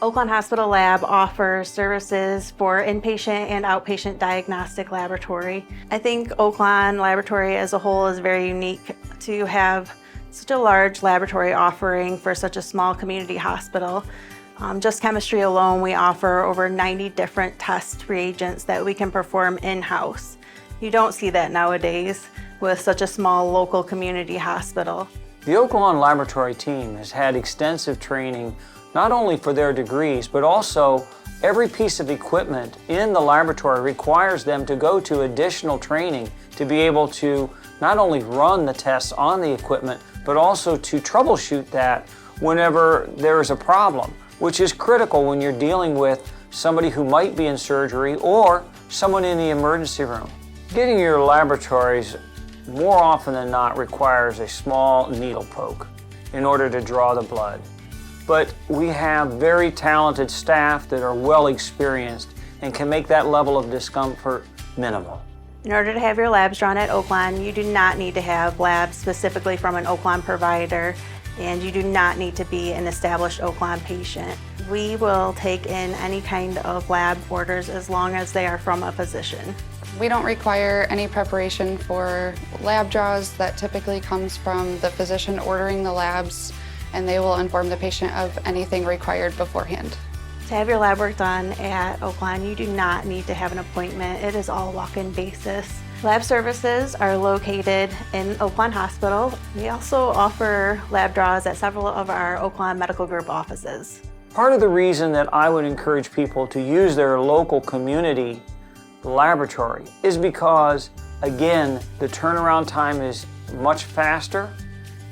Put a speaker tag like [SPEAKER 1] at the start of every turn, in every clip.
[SPEAKER 1] Oaklawn Hospital Lab offers services for inpatient and outpatient diagnostic laboratory. I think Oaklawn Laboratory as a whole is very unique to have such a large laboratory offering for such a small community hospital. Just chemistry alone, we offer over 90 different test reagents that we can perform in-house. You don't see that nowadays with such a small local community hospital.
[SPEAKER 2] The Oaklawn Laboratory team has had extensive training not only for their degrees, but also every piece of equipment in the laboratory requires them to go to additional training to be able to not only run the tests on the equipment, but also to troubleshoot that whenever there is a problem, which is critical when you're dealing with somebody who might be in surgery or someone in the emergency room. Getting your laboratories more often than not requires a small needle poke in order to draw the blood. But we have very talented staff that are well experienced and can make that level of discomfort minimal.
[SPEAKER 1] In order to have your labs drawn at Oaklawn, you do not need to have labs specifically from an Oaklawn provider, and you do not need to be an established Oaklawn patient. We will take in any kind of lab orders as long as they are from a physician.
[SPEAKER 3] We don't require any preparation for lab draws. That typically comes from the physician ordering the labs, and they will inform the patient of anything required beforehand.
[SPEAKER 1] To have your lab work done at Oaklawn, you do not need to have an appointment. It is all walk-in basis. Lab services are located in Oaklawn Hospital. We also offer lab draws at several of our Oaklawn Medical Group offices.
[SPEAKER 2] Part of the reason that I would encourage people to use their local community laboratory is because, again, the turnaround time is much faster,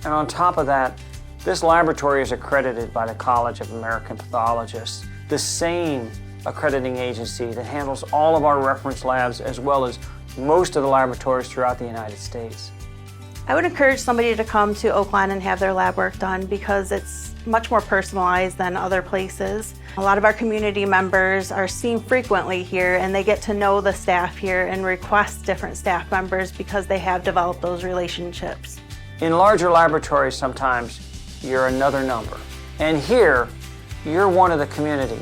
[SPEAKER 2] and on top of that, this laboratory is accredited by the College of American Pathologists, the same accrediting agency that handles all of our reference labs as well as most of the laboratories throughout the United States.
[SPEAKER 1] I would encourage somebody to come to Oaklawn and have their lab work done because it's much more personalized than other places. A lot of our community members are seen frequently here, and they get to know the staff here and request different staff members because they have developed those relationships.
[SPEAKER 2] In larger laboratories, sometimes you're another number. And here, you're one of the community.